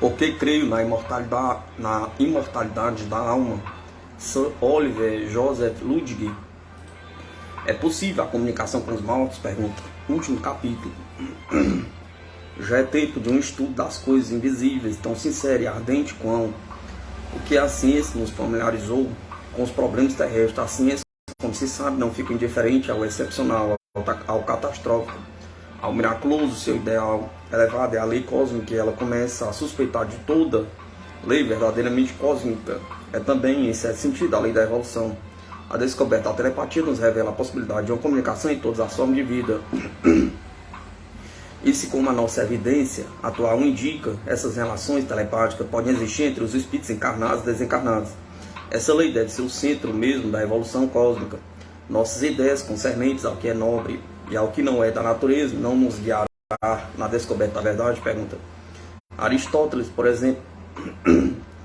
Porque creio na imortalidade da alma. Sir Oliver Joseph Ludwig. É possível a comunicação com os mortos? Pergunta. Último capítulo. Já é tempo de um estudo das coisas invisíveis, tão sincero e ardente quanto o que a ciência nos familiarizou com os problemas terrestres. A ciência, como se sabe, não fica indiferente ao excepcional, ao catastrófico, ao miraculoso. Seu ideal elevado é a lei cósmica, e ela começa a suspeitar de toda lei verdadeiramente cósmica. É também, em certo sentido, a lei da evolução. A descoberta da telepatia nos revela a possibilidade de uma comunicação em todas as formas de vida. E se, como a nossa evidência atual indica, essas relações telepáticas podem existir entre os espíritos encarnados e desencarnados, essa lei deve ser o centro mesmo da evolução cósmica. Nossas ideias concernentes ao que é nobre e ao que não é da natureza não nos guiará na descoberta da verdade? Pergunta. Aristóteles, por exemplo,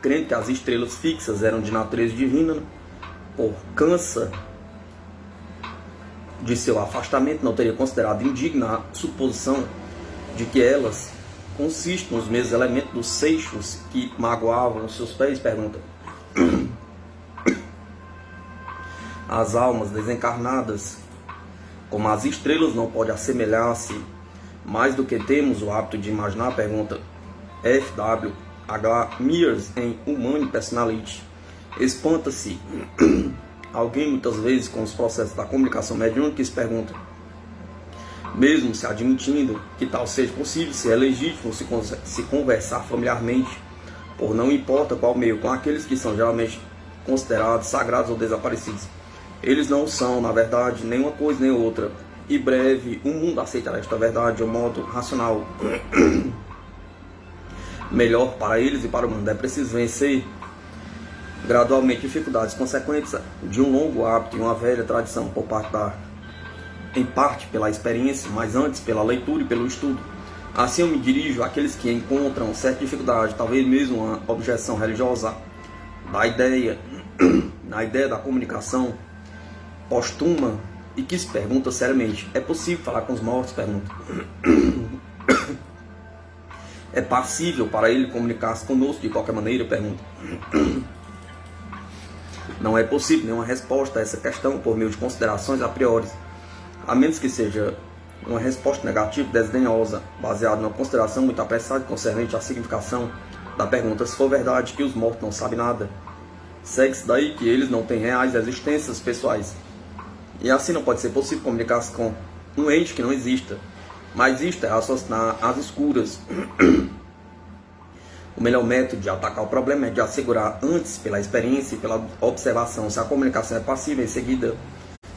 crendo que as estrelas fixas eram de natureza divina, por causa de seu afastamento, não teria considerado indigna a suposição de que elas consistem nos mesmos elementos dos seixos que magoavam os seus pés? Pergunta. As almas desencarnadas, como as estrelas, não podem assemelhar-se mais do que temos o hábito de imaginar? Pergunta. F.W. H. Mears, em Human Personality. Espanta-se alguém muitas vezes com os processos da comunicação mediúnica e se pergunta, mesmo se admitindo que tal seja possível, se é legítimo se conversar familiarmente, por não importa qual meio, com aqueles que são geralmente considerados sagrados ou desaparecidos. Eles não são, na verdade, nem uma coisa nem outra. E breve, o mundo aceitará esta verdade de um modo racional. Melhor para eles e para o mundo. É preciso vencer gradualmente dificuldades consequentes de um longo hábito e uma velha tradição por parte em parte pela experiência, mas antes pela leitura e pelo estudo. Assim eu me dirijo àqueles que encontram certa dificuldade, talvez mesmo uma objeção religiosa, na ideia da comunicação póstuma, e que se pergunta seriamente, é possível falar com os mortos? Pergunta. É passível para ele comunicar-se conosco de qualquer maneira? Pergunta. Não é possível nenhuma resposta a essa questão por meio de considerações a priori, a menos que seja uma resposta negativa, desdenhosa, baseada numa consideração muito apressada concernente à significação da pergunta. Se for verdade que os mortos não sabem nada, segue-se daí que eles não têm reais existências pessoais. E assim não pode ser possível comunicar-se com um ente que não exista. Mas isto é raciocinar às escuras. O melhor método de atacar o problema é de assegurar antes, pela experiência e pela observação, se a comunicação é passível. Em seguida,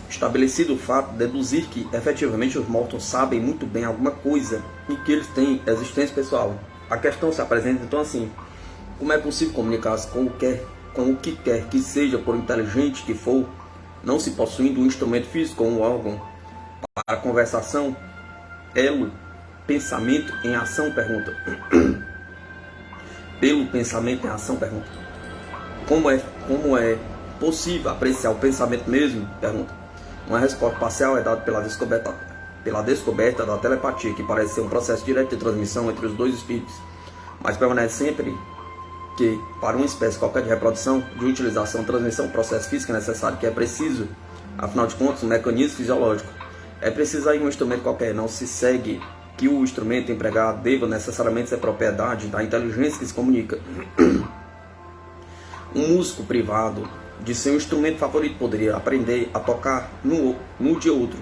estabelecido o fato, deduzir que efetivamente os mortos sabem muito bem alguma coisa e que eles têm existência pessoal. A questão se apresenta então assim: como é possível comunicar-se com o que quer que seja, por inteligente que for, não se possuindo um instrumento físico ou um órgão para a conversação? Elo, pensamento em ação? Pergunta. Pelo pensamento em ação? Pergunta. Como é possível apreciar o pensamento mesmo? Pergunta. Uma resposta parcial é dada pela descoberta da telepatia, que parece ser um processo direto de transmissão entre os dois espíritos, mas permanece sempre que, para uma espécie qualquer de reprodução, de utilização, transmissão, processo físico é necessário, que é preciso, afinal de contas, um mecanismo fisiológico. É preciso aí um instrumento qualquer, não se segue que o instrumento empregado deva necessariamente ser propriedade da inteligência que se comunica. Um músico privado de seu instrumento favorito, poderia aprender a tocar no de outro,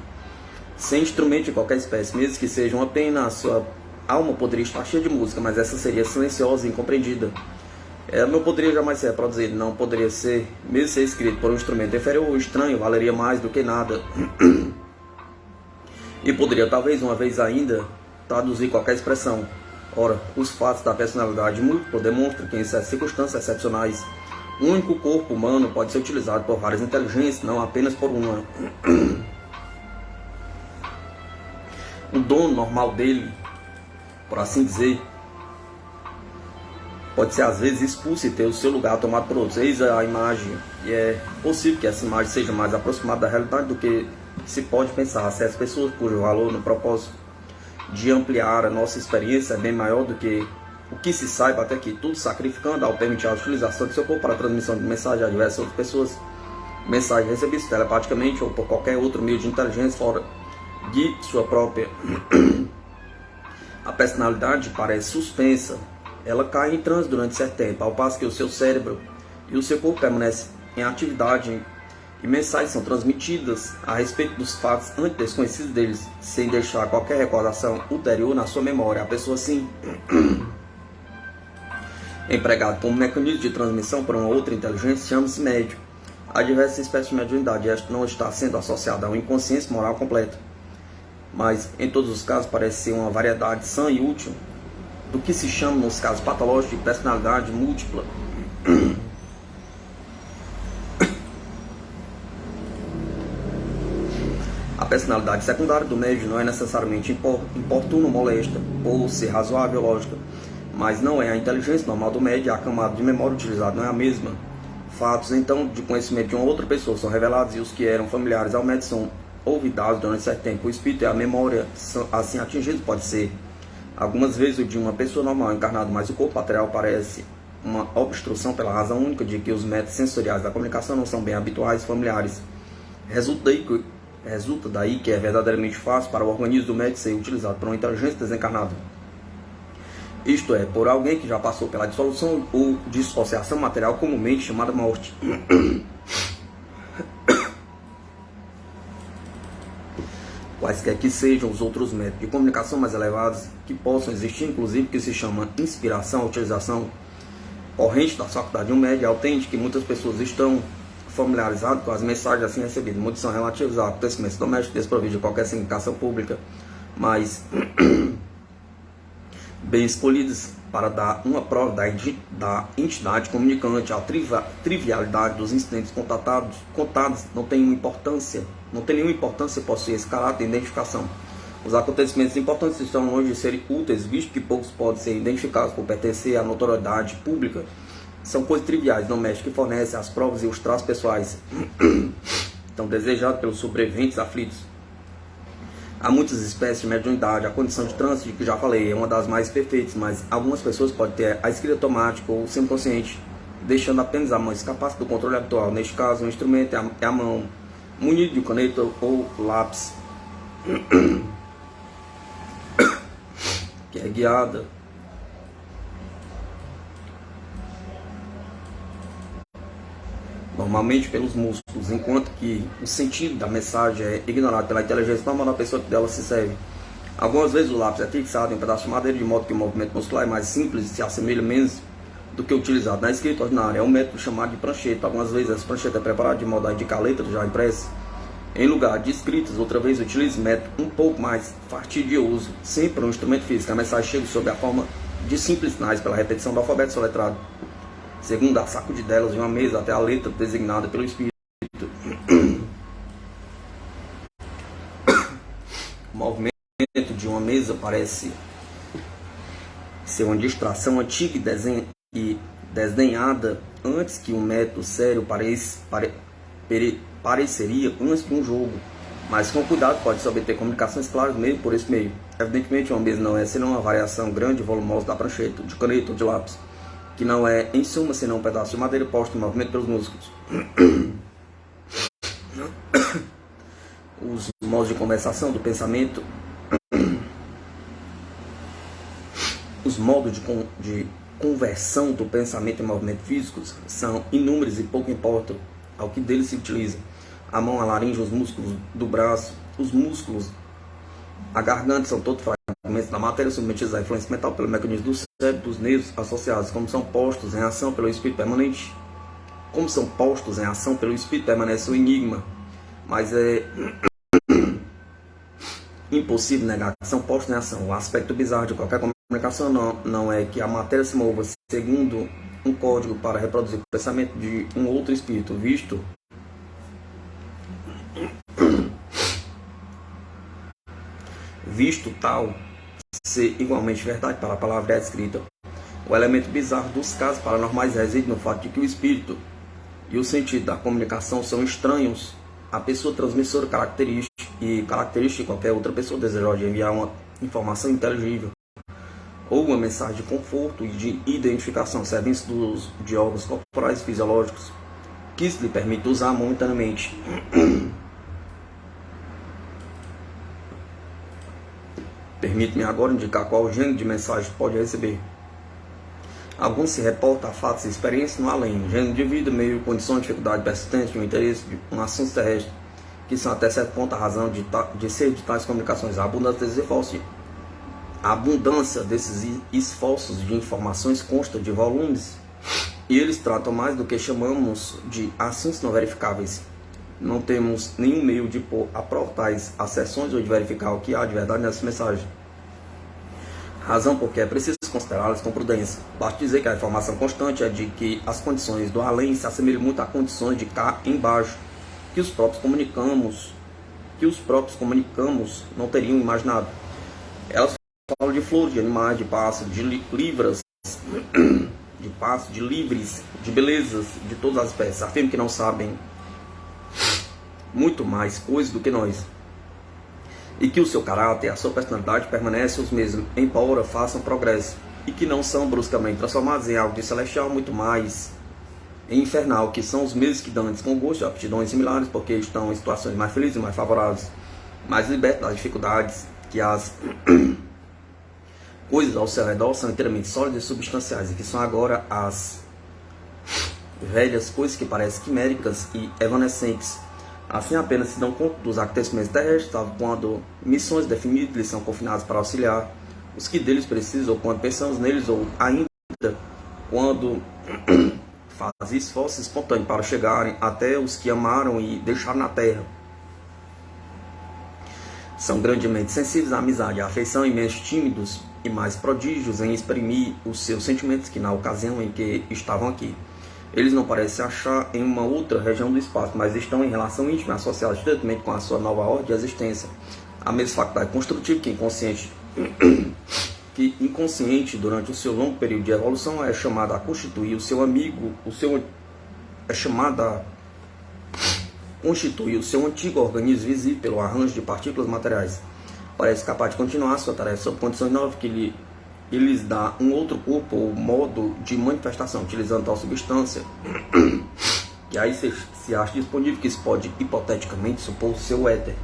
sem instrumento de qualquer espécie, mesmo que seja uma pena, a sua alma poderia estar cheia de música, mas essa seria silenciosa e incompreendida. Ela não poderia jamais ser reproduzida, não poderia ser, mesmo ser escrito por um instrumento inferior ou estranho, valeria mais do que nada. E poderia, talvez, uma vez ainda, traduzir qualquer expressão. Ora, os fatos da personalidade múltipla demonstram que, em certas circunstâncias excepcionais, um único corpo humano pode ser utilizado por várias inteligências, não apenas por uma. O dono normal dele, por assim dizer, pode ser às vezes expulso e ter o seu lugar tomado por outros. Eis a imagem, e é possível que essa imagem seja mais aproximada da realidade do que se pode pensar. Certas pessoas cujo valor no propósito de ampliar a nossa experiência é bem maior do que o que se saiba até aqui, tudo sacrificando ao permitir a utilização do seu corpo para a transmissão de mensagem a diversas outras pessoas, mensagens recebidas telepaticamente ou por qualquer outro meio de inteligência fora de sua própria. A personalidade parece suspensa, ela cai em transe durante certo tempo, ao passo que o seu cérebro e o seu corpo permanecem em atividade e mensagens são transmitidas a respeito dos fatos antes desconhecidos deles, sem deixar qualquer recordação ulterior na sua memória. A pessoa assim empregado como mecanismo de transmissão para uma outra inteligência chama-se médium. Há diversas espécies de mediunidade, esta não está sendo associada a uma inconsciência moral completa, mas em todos os casos parece ser uma variedade sã e útil do que se chama nos casos patológicos de personalidade múltipla. A personalidade secundária do médium não é necessariamente importuna ou molesta, ou ser razoável ou lógica, mas não é a inteligência normal do médium, a camada de memória utilizada não é a mesma. Fatos, então, de conhecimento de uma outra pessoa são revelados e os que eram familiares ao médium são olvidados durante certo tempo. O espírito e a memória assim atingidos pode ser algumas vezes o de uma pessoa normal encarnada, mas o corpo material parece uma obstrução pela razão única de que os métodos sensoriais da comunicação não são bem habituais e familiares. Resulta daí que é verdadeiramente fácil para o organismo do médium ser utilizado por uma inteligência desencarnada. Isto é, por alguém que já passou pela dissolução ou dissociação material comumente chamada morte. Quaisquer que sejam os outros métodos de comunicação mais elevados que possam existir, inclusive que se chama inspiração, a utilização corrente da faculdade de um médium, é autêntico que muitas pessoas estão familiarizadas com as mensagens assim recebidas. Muitos são relativos a acontecimentos domésticos desprovidos de qualquer significação pública, mas bem escolhidas para dar uma prova da entidade comunicante. A trivialidade dos incidentes contados não tem nenhuma importância possuir esse caráter de identificação. Os acontecimentos importantes estão longe de serem úteis, visto que poucos podem ser identificados por pertencer à notoriedade pública. São coisas triviais, domésticas, que fornecem as provas e os traços pessoais tão desejados pelos sobreviventes aflitos. Há muitas espécies de mediunidade. A condição de trânsito, que já falei, é uma das mais perfeitas, mas algumas pessoas podem ter a escrita automática ou semiconsciente, deixando apenas a mão escapar do controle habitual. Neste caso, o instrumento é a mão munida de caneta ou lápis, que é guiada normalmente pelos músculos, enquanto que o sentido da mensagem é ignorado pela inteligência normal da pessoa que dela se serve. Algumas vezes o lápis é fixado em um pedaço de madeira, de modo que o movimento muscular é mais simples e se assemelha menos do que utilizado na escrita ordinária. É um método chamado de prancheta. Algumas vezes essa prancheta é preparada de modo a indicar letras já impressas em lugar de escritas. Outra vez utiliza método um pouco mais fastidioso, sempre um instrumento físico. A mensagem chega sob a forma de simples sinais pela repetição do alfabeto soletrado, segundo a sacudidelas de uma mesa até a letra designada pelo espírito. O movimento de uma mesa parece ser uma distração antiga e desdenhada antes que um método sério pareceria antes de um jogo. Mas com cuidado pode-se obter comunicações claras meio por esse meio. Evidentemente uma mesa não é senão uma variação grande e volumosa da prancheta, de caneta ou de lápis, que não é, em suma, senão um pedaço de madeira posto em movimento pelos músculos. Os modos de conversação do pensamento, os modos de conversão do pensamento em movimentos físicos são inúmeros e pouco importam ao que dele se utiliza. A mão, a laringe, os músculos do braço, os músculos, a garganta são todos fragmentos da matéria submetidos à influência mental pelo mecanismo do cérebro, dos nervos associados, como são postos em ação pelo espírito permanente. Como são postos em ação pelo espírito permanece o enigma, mas é impossível negar que são postos em ação. O aspecto bizarro de qualquer comunicação não é que a matéria se mova segundo um código para reproduzir o pensamento de um outro espírito, visto tal ser igualmente verdade para a palavra escrita. O elemento bizarro dos casos paranormais reside no fato de que o espírito e o sentido da comunicação são estranhos à pessoa transmissora característica de qualquer outra pessoa desejosa de enviar uma informação inteligível ou uma mensagem de conforto e de identificação, servindo de órgãos corporais fisiológicos que se lhe permite usar momentaneamente. Permite-me agora indicar qual gênero de mensagem pode receber. Alguns se reportam a fatos e experiências no além, gênero de vida, meio, condições, dificuldade, persistência, um interesse de um assunto terrestre, que são até certo ponto a razão de ser de tais comunicações. A abundância desses esforços de informações consta de volumes, e eles tratam mais do que chamamos de assuntos não verificáveis. Não temos nenhum meio de pôr a prova tais asserções ou de verificar o que há de verdade nessa mensagem. Razão porque é preciso considerá-las com prudência. Basta dizer que a informação constante é de que as condições do além se assemelham muito a condições de cá embaixo, que os próprios comunicamos não teriam imaginado. Elas falam de flores, de animais, de pássaros, de livras, de livres, de belezas, de todas as espécies. Afirmo que não sabem muito mais coisas do que nós, e que o seu caráter e a sua personalidade permanecem os mesmos, embora façam progresso, e que não são bruscamente transformados em algo de celestial, muito mais em infernal, que são os mesmos que dão descongosto e aptidões similares, porque estão em situações mais felizes e mais favoráveis, mais libertos das dificuldades, que as coisas ao seu redor são inteiramente sólidas e substanciais, e que são agora as velhas coisas que parecem quiméricas e evanescentes. Assim apenas se dão conta dos acontecimentos terrestres, salvo quando missões definidas lhes são confinadas para auxiliar os que deles precisam, ou quando pensamos neles, ou ainda quando fazem esforços espontâneos para chegarem até os que amaram e deixaram na terra. São grandemente sensíveis à amizade, à afeição, e menos tímidos e mais prodígios em exprimir os seus sentimentos que na ocasião em que estavam aqui. Eles não parecem achar em uma outra região do espaço, mas estão em relação íntima, associados diretamente com a sua nova ordem de existência. A mesma faculdade construtiva que inconsciente durante o seu longo período de evolução é chamada a constituir o seu amigo, constituir o seu antigo organismo visível pelo arranjo de partículas materiais. Parece capaz de continuar sua tarefa sob condições novas que lhes dá um outro corpo ou modo de manifestação, utilizando tal substância que aí se acha disponível, que isso pode hipoteticamente supor o seu éter.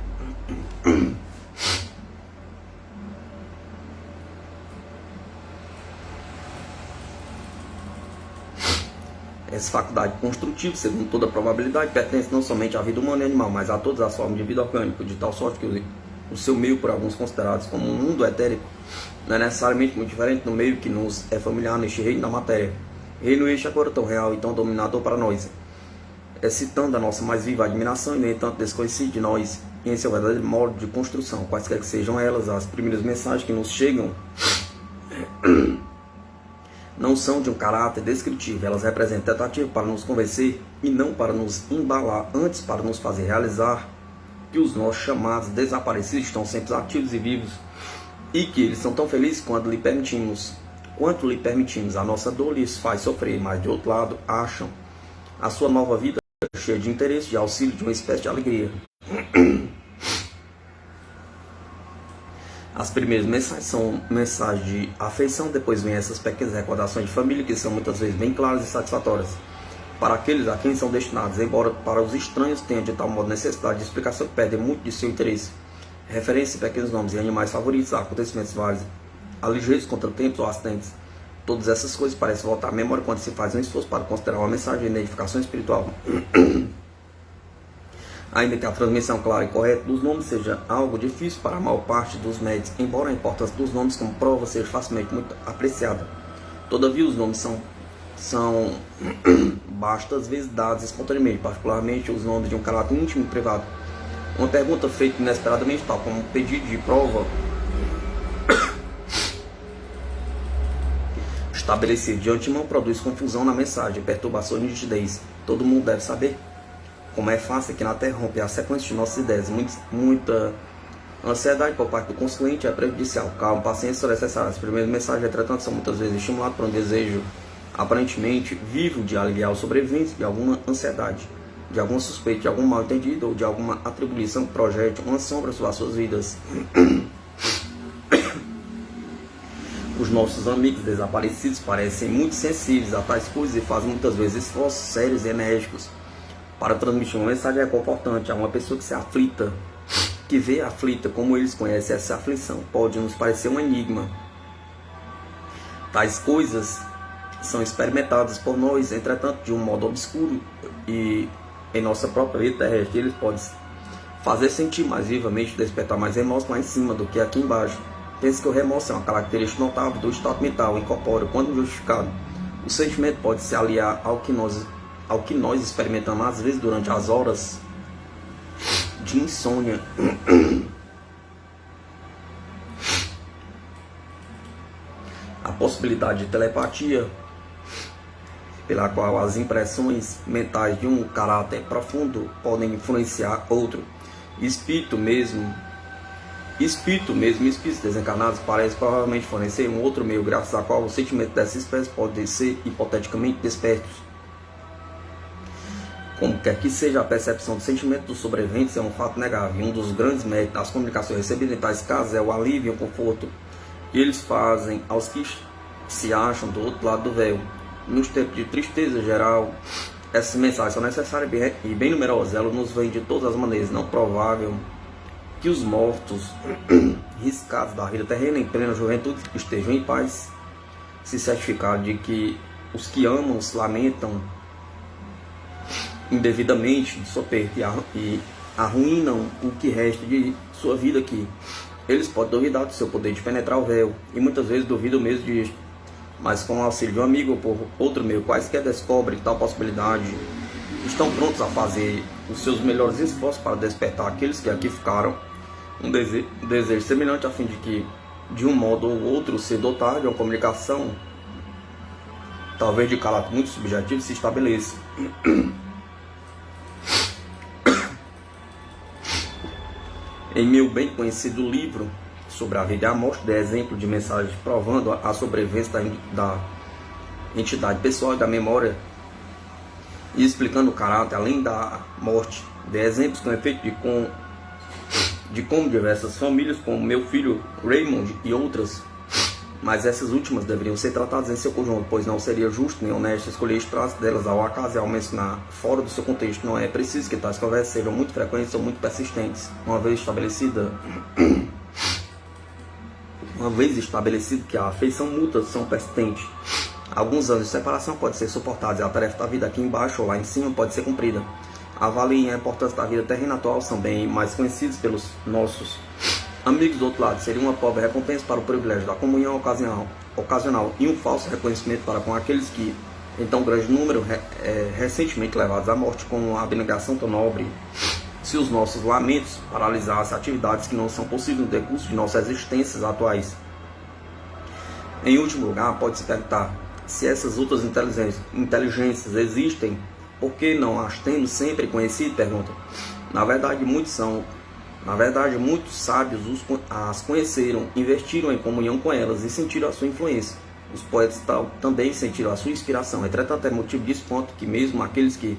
Essa faculdade construtiva, segundo toda probabilidade, pertence não somente à vida humana e animal, mas a todas as formas de vida orgânica, de tal sorte que o seu meio, por alguns considerados como um mundo etérico, não é necessariamente muito diferente do meio que nos é familiar neste reino da matéria. Reino este agora tão real e tão dominador para nós, excitando a nossa mais viva admiração e, no entanto, desconhecido de nós e em seu verdadeiro modo de construção, quaisquer que sejam elas. As primeiras mensagens que nos chegam não são de um caráter descritivo, elas representam tentativa para nos convencer e não para nos embalar, antes para nos fazer realizar que os nossos chamados desaparecidos estão sempre ativos e vivos, e que eles são tão felizes quanto lhe permitimos. A nossa dor lhes faz sofrer, mas de outro lado acham a sua nova vida cheia de interesse, de auxílio, de uma espécie de alegria. As primeiras mensagens são mensagens de afeição, depois vem essas pequenas recordações de família, que são muitas vezes bem claras e satisfatórias para aqueles a quem são destinados, embora para os estranhos tenha de tal modo necessidade de explicação que perdem muito de seu interesse. Referência a pequenos nomes e animais favoritos, a acontecimentos vários, a ligeiros contratempos ou acidentes. Todas essas coisas parecem voltar à memória quando se faz um esforço para considerar uma mensagem de identificação espiritual. Ainda que a transmissão clara e correta dos nomes seja algo difícil para a maior parte dos médicos, embora a importância dos nomes como prova seja facilmente muito apreciada, todavia os nomes são bastas vezes dados espontaneamente, particularmente os nomes de um caráter íntimo e privado. Uma pergunta feita inesperadamente, tal como um pedido de prova estabelecido de antemão, produz confusão na mensagem, perturbação e nitidez. Todo mundo deve saber como é fácil aqui na Terra romper a sequência de nossas ideias. Muita ansiedade por parte do consciente é prejudicial. Calma, paciência são necessárias. As primeiras mensagens, entretanto, são muitas vezes estimuladas por um desejo aparentemente vivo de aliviar os sobreviventes de alguma ansiedade, de algum suspeito, de algum mal entendido ou de alguma atribuição que projete uma sombra sobre as suas vidas. Os nossos amigos desaparecidos parecem muito sensíveis a tais coisas e fazem muitas vezes esforços sérios e enérgicos para transmitir uma mensagem reconfortante a uma pessoa que se aflita, que vê aflita. Como eles conhecem essa aflição, pode nos parecer um enigma. Tais coisas são experimentadas por nós, entretanto, de um modo obscuro, e em nossa própria vida terrestre eles podem fazer sentir mais vivamente, despertar mais remorso lá em cima do que aqui embaixo. Pense que o remorso é uma característica notável do estado mental incorpóreo. Quando justificado, o sentimento pode se aliar ao que nós experimentamos às vezes durante as horas de insônia. A possibilidade de telepatia, pela qual as impressões mentais de um caráter profundo podem influenciar outro. Espíritos desencarnados parecem provavelmente fornecer um outro meio, graças ao qual o sentimento dessa espécie pode ser hipoteticamente despertos. Como quer que seja, a percepção do sentimento dos sobreviventes é um fato negável, e um dos grandes méritos das comunicações recebidas em tais casos é o alívio e o conforto que eles fazem aos que se acham do outro lado do véu. Nos tempos de tristeza geral, essas mensagens são necessárias e bem numerosas. Elas nos vêm de todas as maneiras. Não provável que os mortos riscados da vida terrena em plena juventude estejam em paz, se certificar de que os que amam se lamentam indevidamente de sua perda e arruinam o que resta de sua vida aqui. Eles podem duvidar do seu poder de penetrar o véu, e muitas vezes duvidam mesmo disto, mas com o auxílio de um amigo ou por outro meio, quaisquer descobrem tal possibilidade, estão prontos a fazer os seus melhores esforços para despertar aqueles que aqui ficaram um desejo semelhante, a fim de que, de um modo ou outro, se dotar de uma comunicação, talvez de caráter muito subjetivo, se estabeleça. Em meu bem conhecido livro sobre a vida e a morte, dei exemplo de mensagens provando a sobrevivência da entidade pessoal e da memória, e explicando o caráter além da morte. Dei exemplos com efeito de como diversas famílias, como meu filho Raymond e outras, mas essas últimas deveriam ser tratadas em seu conjunto, pois não seria justo nem honesto escolher extratos delas ao acaso e ao mencionar fora do seu contexto. Não é preciso que tais conversas sejam muito frequentes ou muito persistentes. Uma vez estabelecido que a afeição mútua são persistentes, alguns anos de separação podem ser suportados e a tarefa da vida aqui embaixo ou lá em cima pode ser cumprida. Avaliem a importância da vida terrena atual, são bem mais conhecidos pelos nossos amigos do outro lado. Seria uma pobre recompensa para o privilégio da comunhão ocasional e um falso reconhecimento para com aqueles que, em tão grande número, recentemente levados à morte com a abnegação tão nobre, se os nossos lamentos paralisassem atividades que não são possíveis no decurso de nossas existências atuais. Em último lugar, pode-se perguntar se essas outras inteligências existem, por que não as temos sempre conhecido? Pergunta. Na verdade, muitos sábios as conheceram, investiram em comunhão com elas e sentiram a sua influência. Os poetas também sentiram a sua inspiração. Entretanto, é motivo de espanto que mesmo aqueles que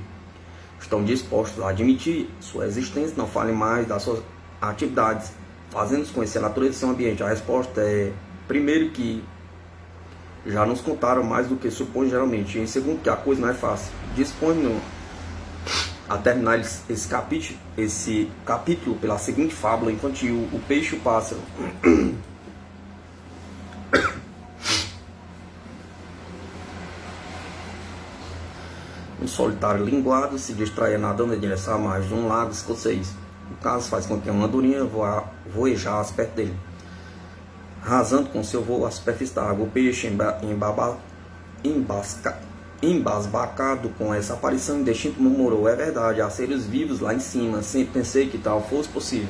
estão dispostos a admitir sua existência não falem mais das suas atividades, fazendo-nos conhecer a natureza do seu ambiente. A resposta é, primeiro, que já nos contaram mais do que supõe geralmente, e em segundo, que a coisa não é fácil. Disponho a terminar esse capítulo pela seguinte fábula infantil: o peixe e o pássaro. Um solitário linguado se distraía nadando em direção a mais de um lago escocês. O caso faz com que uma andorinha voejasse perto dele, rasando com seu voo a superfície da água. O peixe, embasbacado com essa aparição indistinta, murmurou: é verdade, há seres vivos lá em cima. Sempre pensei que tal fosse possível.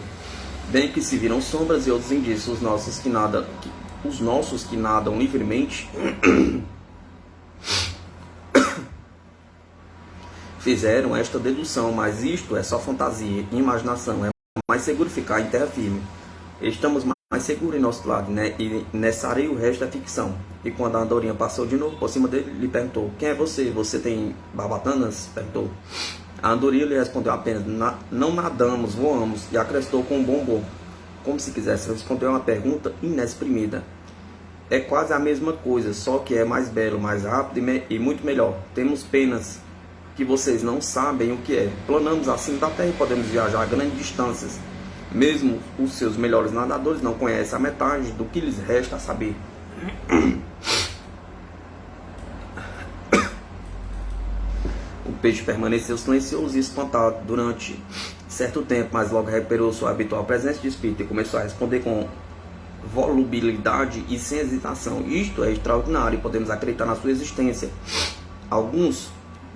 Bem que se viram sombras e outros indícios, os nossos que nadam livremente fizeram esta dedução, mas isto é só fantasia e imaginação. É mais seguro ficar em terra firme. Estamos mais seguros em nosso lado, né? E nessa areia o resto é ficção. E quando a andorinha passou de novo por cima dele, lhe perguntou: quem é você? Você tem barbatanas? Perguntou. A andorinha lhe respondeu apenas: não nadamos, voamos. E acrescentou com um bombom, como se quisesse responder uma pergunta inexprimida: é quase a mesma coisa, só que é mais belo, mais rápido e muito melhor. Temos penas que vocês não sabem o que é. Planamos assim da terra e podemos viajar a grandes distâncias. Mesmo os seus melhores nadadores não conhecem a metade do que lhes resta saber. O peixe permaneceu silencioso e espantado durante certo tempo, mas logo recuperou sua habitual presença de espírito e começou a responder com volubilidade e sem hesitação: isto é extraordinário e podemos acreditar na sua existência. Alguns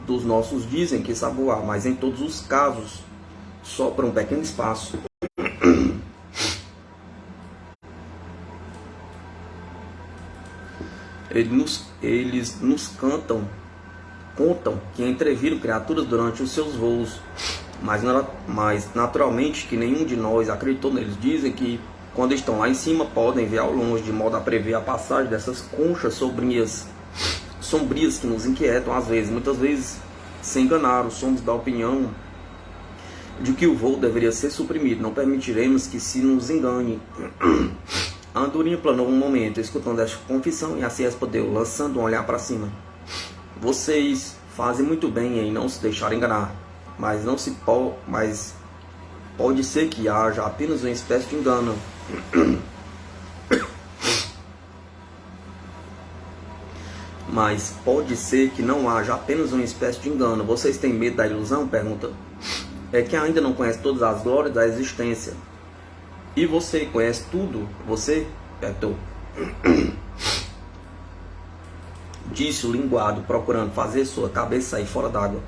dos nossos dizem que sabe voar, mas em todos os casos só por um pequeno espaço. Eles nos contam que entreviram criaturas durante os seus voos, mas naturalmente que nenhum de nós acreditou neles. Dizem que quando estão lá em cima podem ver ao longe, de modo a prever a passagem dessas conchas sombrias que nos inquietam às vezes. Muitas vezes se enganaram. Somos da opinião de que o voo deveria ser suprimido. Não permitiremos que se nos engane. A andorinha planou um momento, escutando esta confissão, e assim respondeu, lançando um olhar para cima: vocês fazem muito bem em não se deixar enganar, mas pode ser que haja apenas uma espécie de engano. Mas pode ser que não haja apenas uma espécie de engano. Vocês têm medo da ilusão? Pergunta. É que ainda não conhece todas as glórias da existência. E você conhece tudo? Você? Perguntou. Disse o linguado, procurando fazer sua cabeça sair fora d'água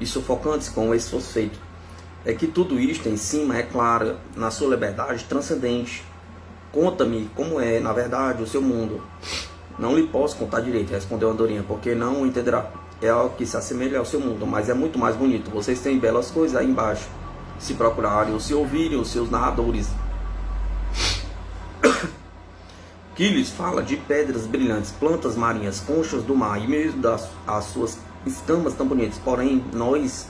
e sufocando-se com o esforço feito. É que tudo isto em cima é claro, na sua liberdade transcendente. Conta-me como é, na verdade, o seu mundo. Não lhe posso contar direito, respondeu a andorinha, porque não o entenderá. É algo que se assemelha ao seu mundo, mas é muito mais bonito. Vocês têm belas coisas aí embaixo, se procurarem ou se ouvirem os seus narradores, que lhes fala de pedras brilhantes, plantas marinhas, conchas do mar e mesmo as suas escamas tão bonitas. Porém, nós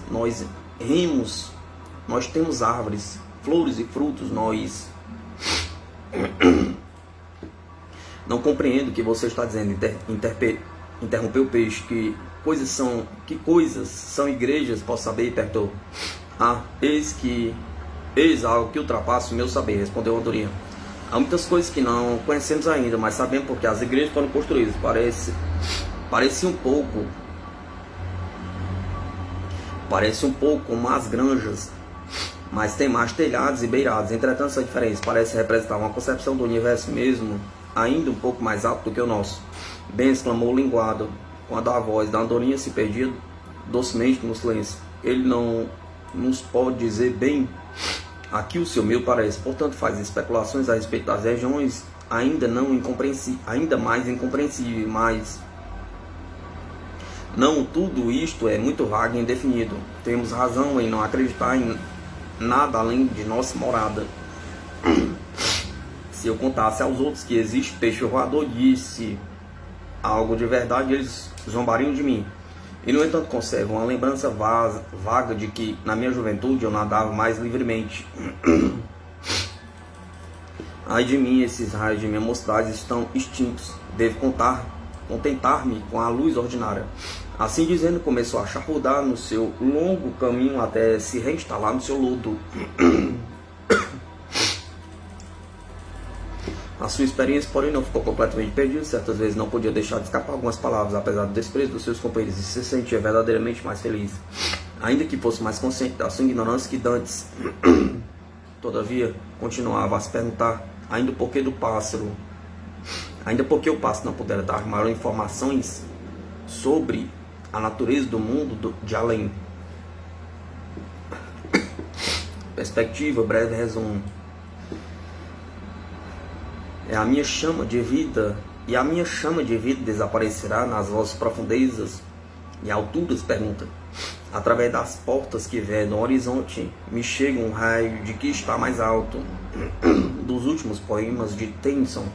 temos árvores, flores e frutos. Nós não compreendo o que você está dizendo. Interrompeu o peixe. Que coisas são igrejas? Posso saber? Perguntou. Eis algo que ultrapassa o meu saber, respondeu a andorinha. Há muitas coisas que não conhecemos ainda, mas sabemos porque as igrejas foram construídas. Parece um pouco como as granjas, mas tem mais telhados e beirados. Entretanto, são diferentes. Parece representar uma concepção do universo mesmo, ainda um pouco mais alto do que o nosso. Bem, exclamou o linguado, quando a voz da andorinha se perdia docemente no silêncio. Ele não nos pode dizer bem aqui o seu meio parece, portanto faz especulações a respeito das regiões ainda mais incompreensíveis, mas não tudo isto é muito vago e indefinido. Temos razão em não acreditar em nada além de nossa morada. Se eu contasse aos outros que existe peixe voador, disse algo de verdade, eles zombariam de mim. E no entanto conservo uma lembrança vaga de que na minha juventude eu nadava mais livremente. Ai de mim, esses raios de minha mocidade estão extintos. Devo contentar-me com a luz ordinária. Assim dizendo, começou a chafurdar no seu longo caminho até se reinstalar no seu lodo. A sua experiência, porém, não ficou completamente perdida. Certas vezes não podia deixar de escapar algumas palavras, apesar do desprezo dos seus companheiros, e se sentia verdadeiramente mais feliz, ainda que fosse mais consciente da sua ignorância que dantes. Todavia, continuava a se perguntar, ainda porque o pássaro não pudera dar maiores informações sobre a natureza do mundo de além. Perspectiva, breve resumo. É a minha chama de vida, e a minha chama de vida desaparecerá nas vossas profundezas e alturas, pergunta. Através das portas que vê no horizonte, me chega um raio de que está mais alto, dos últimos poemas de Tennyson.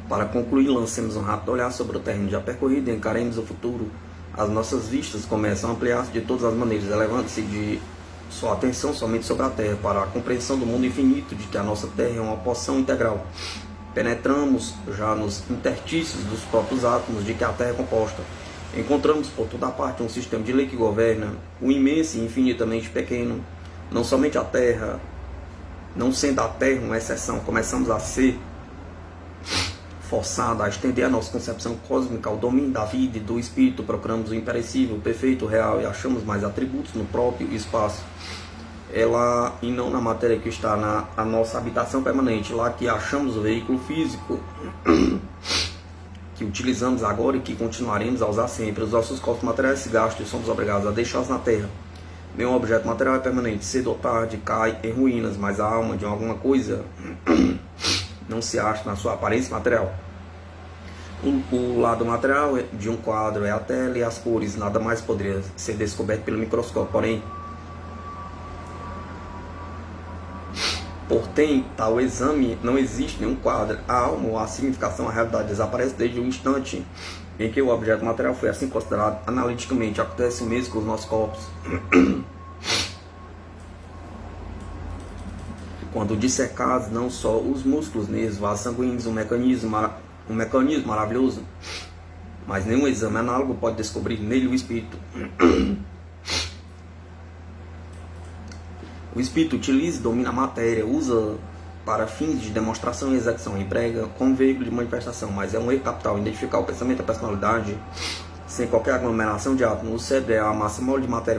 Para concluir, lancemos um rápido olhar sobre o terreno já percorrido e encaremos o futuro. As nossas vistas começam a ampliar-se de todas as maneiras, elevando-se de sua atenção somente sobre a Terra, para a compreensão do mundo infinito, de que a nossa Terra é uma porção integral. Penetramos já nos interstícios dos próprios átomos de que a Terra é composta. Encontramos por toda parte um sistema de lei que governa o imenso e infinitamente pequeno. Não somente a Terra, não sendo a Terra uma exceção, começamos a ser forçada a estender a nossa concepção cósmica ao domínio da vida e do espírito. Procuramos o imperecível, o perfeito, o real, e achamos mais atributos no próprio espaço. É lá e não na matéria que está a nossa habitação permanente, lá que achamos o veículo físico que utilizamos agora e que continuaremos a usar sempre. Os nossos corpos materiais se gastam e somos obrigados a deixá-los na terra. Nenhum objeto material é permanente, cedo ou tarde cai em ruínas, mas a alma de alguma coisa não se acha na sua aparência material. O lado material de um quadro é a tela e as cores, nada mais poderia ser descoberto pelo microscópio. Porém, por tal exame, não existe nenhum quadro. A alma ou a significação, a realidade desaparece desde o instante em que o objeto material foi assim considerado analiticamente. Acontece o mesmo com os nossos corpos. Quando dissecados, não só os músculos, nervos, vasos sanguíneos, um mecanismo maravilhoso, mas nenhum exame análogo pode descobrir nele o espírito. O espírito utiliza e domina a matéria, usa para fins de demonstração e execução, emprega como veículo de manifestação, mas é um erro capital identificar o pensamento e a personalidade sem qualquer aglomeração de átomos. O cérebro é a massa mole de matéria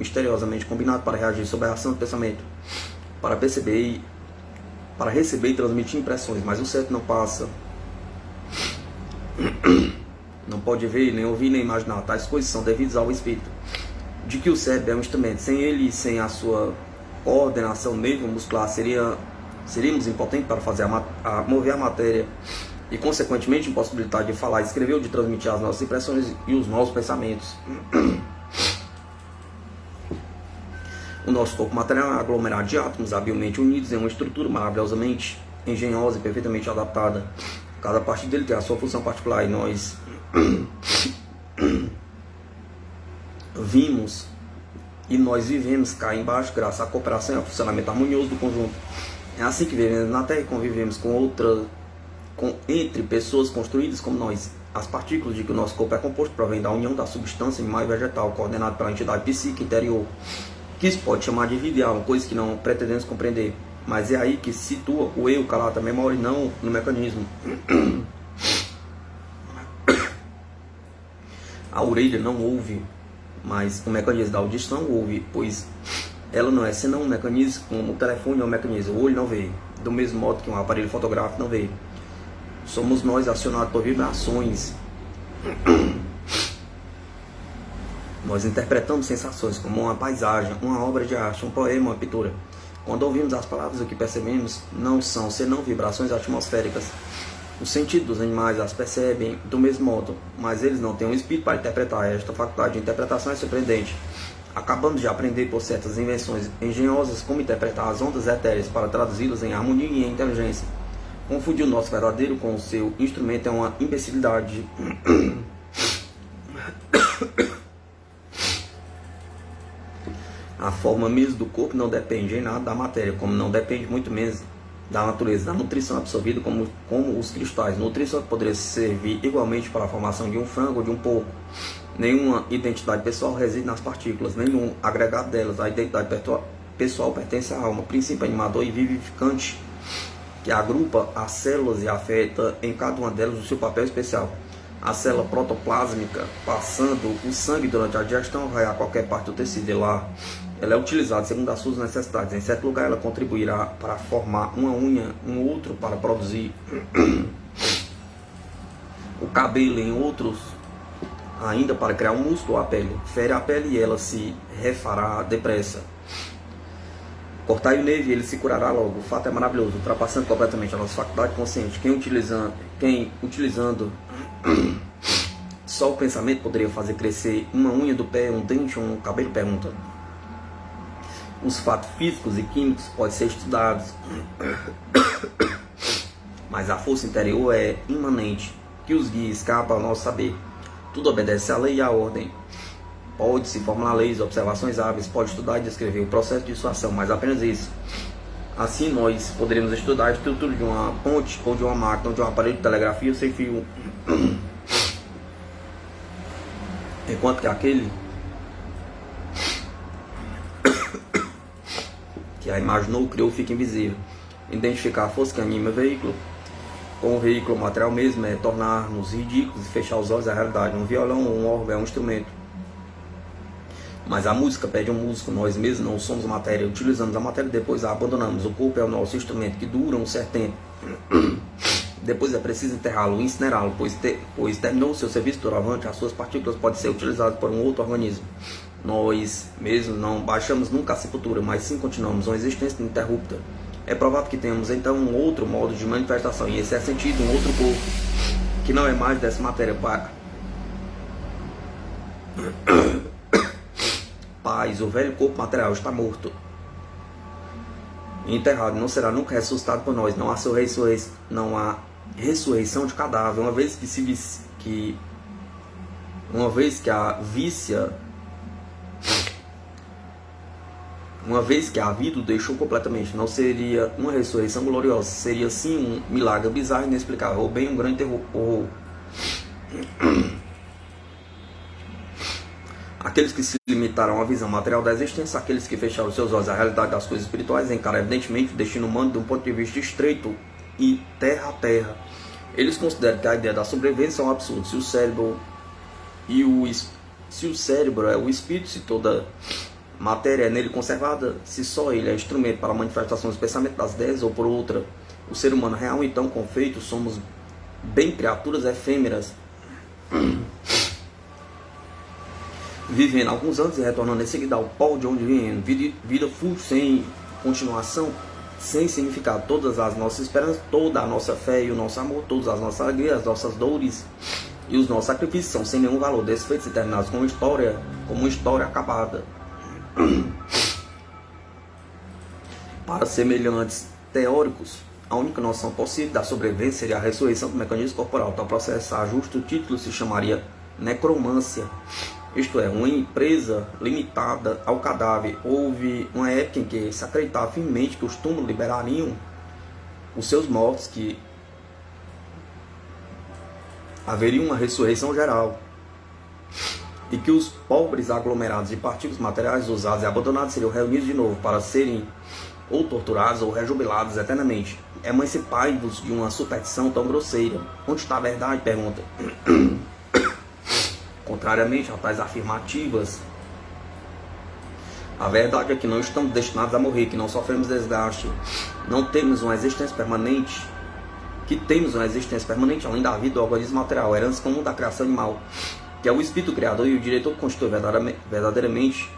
misteriosamente combinada para reagir sobre a ação do pensamento, para receber e transmitir impressões, mas o cérebro não passa, não pode ver, nem ouvir, nem imaginar. Tais coisas são devidas ao espírito, de que o cérebro é um instrumento. Sem ele e sem a sua coordenação nervo-muscular, seríamos impotentes para fazer mover a matéria e, consequentemente, impossibilidade de falar, escrever ou de transmitir as nossas impressões e os nossos pensamentos. O nosso corpo material é aglomerado de átomos habilmente unidos em uma estrutura maravilhosamente engenhosa e perfeitamente adaptada. Cada parte dele tem a sua função particular e nós vivemos cá embaixo graças à cooperação e ao funcionamento harmonioso do conjunto. É assim que vivemos na Terra e convivemos entre pessoas construídas como nós. As partículas de que o nosso corpo é composto provêm da união da substância animal e vegetal, coordenada pela entidade psíquica interior, que se pode chamar de vida e alma, coisa que não pretendemos compreender. Mas é aí que se situa o eu calado da memória e não no mecanismo. A orelha não ouve, mas o mecanismo da audição ouve, pois ela não é senão um mecanismo, como o telefone é um mecanismo. O olho não vê, do mesmo modo que um aparelho fotográfico não vê. Somos nós acionados por vibrações. Nós interpretamos sensações como uma paisagem, uma obra de arte, um poema, uma pintura. Quando ouvimos as palavras, o que percebemos não são senão vibrações atmosféricas. O sentido dos animais as percebem do mesmo modo, mas eles não têm um espírito para interpretar. Esta faculdade de interpretação é surpreendente. Acabamos de aprender por certas invenções engenhosas como interpretar as ondas etéreas para traduzi-las em harmonia e em inteligência. Confundir o nosso verdadeiro com o seu instrumento é uma imbecilidade. A forma mesmo do corpo não depende em nada da matéria, como não depende muito da natureza, da nutrição absorvida como os cristais. Nutrição que poderia servir igualmente para a formação de um frango ou de um porco. Nenhuma identidade pessoal reside nas partículas, nenhum agregado delas. A identidade pessoal pertence à alma, princípio animador e vivificante, que agrupa as células e afeta em cada uma delas o seu papel especial. A célula protoplásmica, passando o sangue durante a digestão, vai a qualquer parte do tecido. Ela é utilizada segundo as suas necessidades. Em certo lugar, ela contribuirá para formar uma unha, um outro para produzir o cabelo, em outros ainda para criar um músculo ou a pele. Fere a pele e ela se refará depressa. Cortai o nervo e ele se curará logo. O fato é maravilhoso, ultrapassando completamente a nossa faculdade consciente. Quem utilizando só o pensamento poderia fazer crescer uma unha do pé, um dente, um cabelo? Pergunta. Os fatos físicos e químicos podem ser estudados, mas a força interior é imanente, que os guia, escapa ao nosso saber. Tudo obedece à lei e à ordem. Pode-se formular leis, observações hábeis, pode estudar e descrever o processo de sua ação, mas apenas isso. Assim nós poderemos estudar a estrutura de uma ponte, ou de uma máquina, ou de um aparelho de telegrafia sem fio. Enquanto que aquele que a imaginou, criou, fica invisível. Identificar a força que anima o veículo com o veículo, o material mesmo, é tornar-nos ridículos e fechar os olhos à realidade. Um violão ou um órgão é um instrumento, mas a música pede um músico. Nós mesmos não somos matéria, utilizamos a matéria e depois a abandonamos. O corpo é o nosso instrumento que dura um certo tempo. Depois é preciso enterrá-lo, incinerá-lo, pois terminou o seu serviço doravante, as suas partículas podem ser utilizadas por um outro organismo. Nós mesmos não baixamos nunca a sepultura, mas sim continuamos uma existência ininterrupta. É provável que tenhamos então um outro modo de manifestação, e esse é sentido um outro corpo, que não é mais dessa matéria. Paz, o velho corpo material está morto, enterrado, não será nunca ressuscitado por nós. Não há ressurreição de cadáver, uma vez que a vida o deixou completamente. Não seria uma ressurreição gloriosa, seria sim um milagre bizarro e inexplicável, ou bem um grande terror. Aqueles que se limitaram à visão material da existência, aqueles que fecharam seus olhos à realidade das coisas espirituais, encaram evidentemente o destino humano de um ponto de vista estreito e terra a terra. Eles consideram que a ideia da sobrevivência é um absurdo. Se o cérebro é o espírito, se toda matéria é nele conservada, se só ele é instrumento para a manifestação dos pensamentos, das ideias, ou por outra, o ser humano real, então confeito, somos bem criaturas efêmeras, vivendo alguns anos e retornando em seguida ao pó de onde viemos. Vida fútil, sem continuação, sem significado. Todas as nossas esperanças, toda a nossa fé e o nosso amor, todas as nossas alegrias, as nossas dores e os nossos sacrifícios são sem nenhum valor, desfeitos e terminados como uma história acabada. Para semelhantes teóricos, a única noção possível da sobrevivência seria a ressurreição do mecanismo corporal. Tal processo, a justo título, se chamaria necromância, isto é, uma empresa limitada ao cadáver. Houve uma época em que se acreditava firmemente que os túmulos liberariam os seus mortos, que haveria uma ressurreição geral, e que os pobres aglomerados de partículas materiais usados e abandonados seriam reunidos de novo para serem ou torturados ou rejubilados eternamente. Emancipai-vos de uma superstição tão grosseira. Onde está a verdade? Pergunta. Contrariamente a tais afirmativas, a verdade é que não estamos destinados a morrer, que não sofremos desgaste, não temos uma existência permanente, além da vida do organismo material, herança comum da criação animal, que é o espírito criador e o diretor que constitui verdadeiramente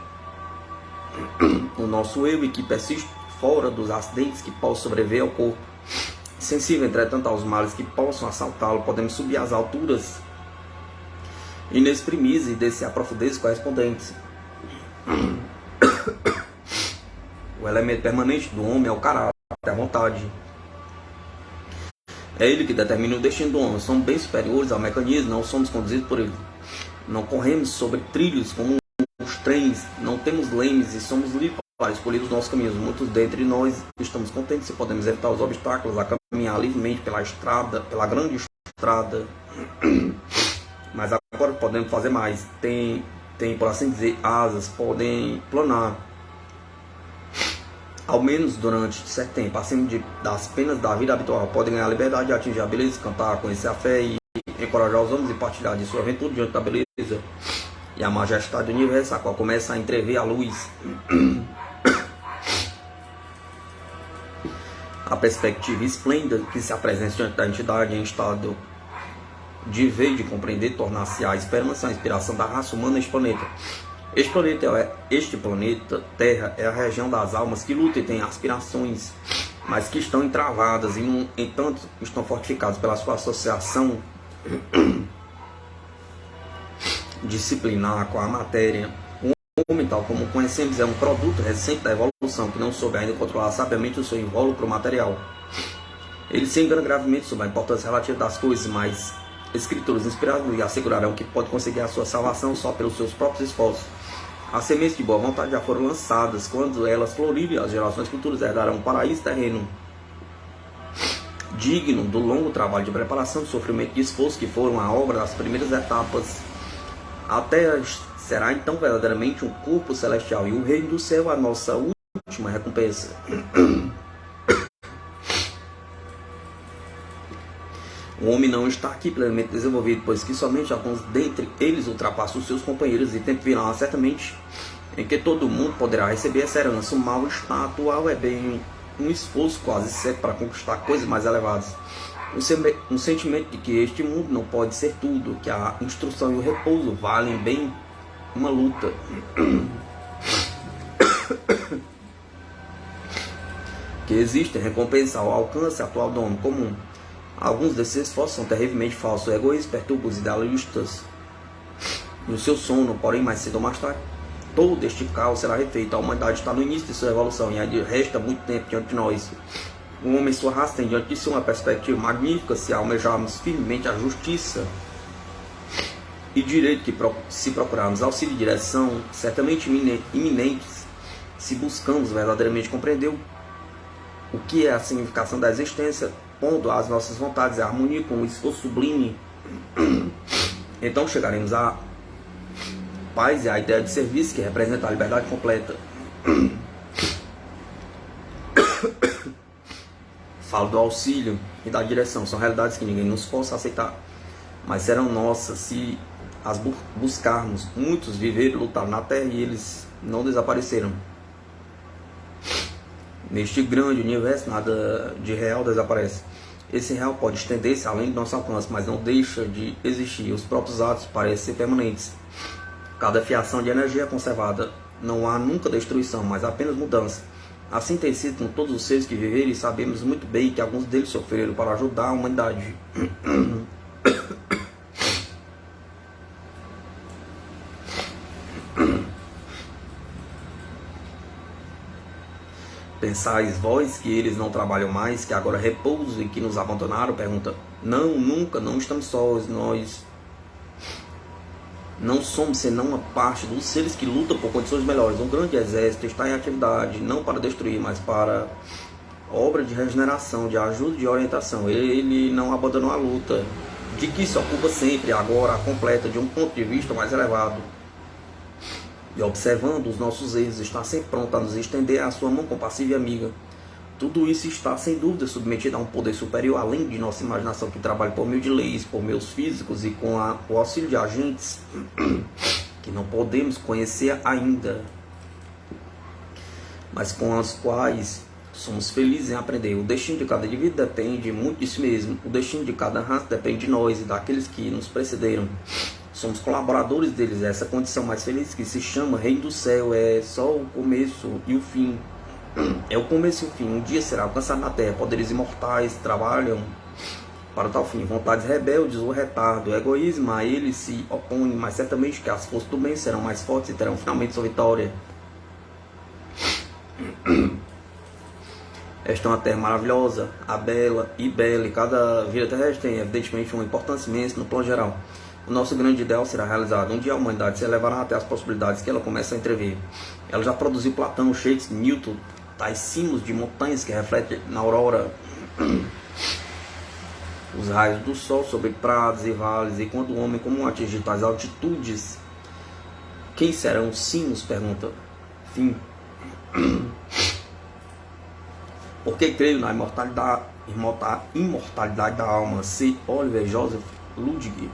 o nosso eu e que persiste fora dos acidentes que possam sobreviver ao corpo. Sensível, entretanto, aos males que possam assaltá-lo, podemos subir às alturas inexprimíveis e descer a profundezas correspondentes. O elemento permanente do homem é o caráter, a vontade. É ele que determina o destino do homem. Somos bem superiores ao mecanismo, não somos conduzidos por ele. Não corremos sobre trilhos como os trens, não temos lemes e somos livres escolher os nossos caminhos. Muitos dentre nós estamos contentes se podemos evitar os obstáculos, a caminhar livremente pela estrada, pela grande estrada. Mas agora podemos fazer mais. Tem, por assim dizer, asas, podem planar. Ao menos durante certo tempo, acima das penas da vida habitual, podem ganhar a liberdade de atingir a beleza, cantar, conhecer a fé e encorajar os homens e partilhar de sua aventura diante da beleza e a majestade do universo, a qual começa a entrever a luz. A perspectiva esplêndida que se apresenta diante da entidade em estado de ver, de compreender, tornar-se a esperança, a inspiração da raça humana neste planeta. Este planeta, Terra, é a região das almas que lutam e têm aspirações, mas que estão entravadas e, no entanto, estão fortificados pela sua associação disciplinar com a matéria. O homem, tal como conhecemos, é um produto recente da evolução que não soube ainda controlar sabiamente o seu invólucro material. Ele se engana gravemente sobre a importância relativa das coisas, mas escritores inspirados lhe assegurarão que pode conseguir a sua salvação só pelos seus próprios esforços. As sementes de boa vontade já foram lançadas. Quando elas florirem, as gerações futuras herdarão um paraíso terreno digno do longo trabalho de preparação, de sofrimento e de esforço que foram a obra das primeiras etapas. A Terra será então verdadeiramente um corpo celestial e o reino do céu a nossa última recompensa. O homem não está aqui plenamente desenvolvido, pois que somente alguns dentre eles ultrapassam os seus companheiros, e tempo virá certamente em que todo mundo poderá receber essa herança. O mal-estar atual é bem um esforço quase certo para conquistar coisas mais elevadas. Um sentimento de que este mundo não pode ser tudo, que a instrução e o repouso valem bem uma luta. Que existe recompensa ao alcance atual do homem comum. Alguns desses esforços são terrivelmente falsos, egoístas, perturbam os idealistas no seu sono, porém mais cedo ou mais tarde todo este caos será refeito. A humanidade está no início de sua evolução e ainda resta muito tempo diante de nós. O homem e sua raça tem diante de si uma perspectiva magnífica se almejarmos firmemente a justiça e direito, que se procurarmos auxílio e direção certamente iminentes, se buscamos verdadeiramente compreender o que é a significação da existência, pondo as nossas vontades em harmonia com o esforço sublime, então chegaremos à paz e à ideia de serviço que representa a liberdade completa. Falo do auxílio e da direção, são realidades que ninguém nos possa aceitar, mas serão nossas se as buscarmos. Muitos viveram e lutaram na Terra e eles não desapareceram. Neste grande universo, nada de real desaparece. Esse real pode estender-se além do nosso alcance, mas não deixa de existir. Os próprios atos parecem ser permanentes. Cada fiação de energia é conservada. Não há nunca destruição, mas apenas mudança. Assim tem sido com todos os seres que viveram, e sabemos muito bem que alguns deles sofreram para ajudar a humanidade. Pensais vós que eles não trabalham mais, que agora repousam e que nos abandonaram? Pergunta. Não, nunca, não estamos sós. Nós não somos senão uma parte dos seres que lutam por condições melhores. Um grande exército está em atividade, não para destruir, mas para obra de regeneração, de ajuda e de orientação. Ele não abandonou a luta, de que se ocupa sempre, agora a completa, de um ponto de vista mais elevado. E observando os nossos erros, está sempre pronto a nos estender a sua mão compassiva e amiga. Tudo isso está sem dúvida submetido a um poder superior, além de nossa imaginação, que trabalha por meio de leis, por meios físicos e com o auxílio de agentes que não podemos conhecer ainda, mas com os quais somos felizes em aprender. O destino de cada indivíduo depende muito de si mesmo. O destino de cada raça depende de nós e daqueles que nos precederam. Somos colaboradores deles. Essa condição mais feliz, que se chama Reino do Céu, é só o começo e o fim. É o começo e o fim. Um dia será alcançado na Terra. Poderes imortais trabalham para tal fim. Vontades rebeldes o retardo, o egoísmo a ele se opõe, mas certamente que as forças do bem serão mais fortes e terão finalmente sua vitória. Esta é uma terra maravilhosa, a bela, e cada vida terrestre tem evidentemente uma importância imensa no plano geral. O nosso grande ideal será realizado. Um dia a humanidade se elevará até as possibilidades que ela começa a entrever. Ela já produziu Platão, Shakespeare, Newton, tais cimos de montanhas que refletem na aurora os raios do sol sobre prados e vales, e quando o homem comum atingir tais altitudes, quem serão os cimos? Pergunta. Fim. Porque creio na imortalidade da alma. C. Oliver Joseph Ludwig.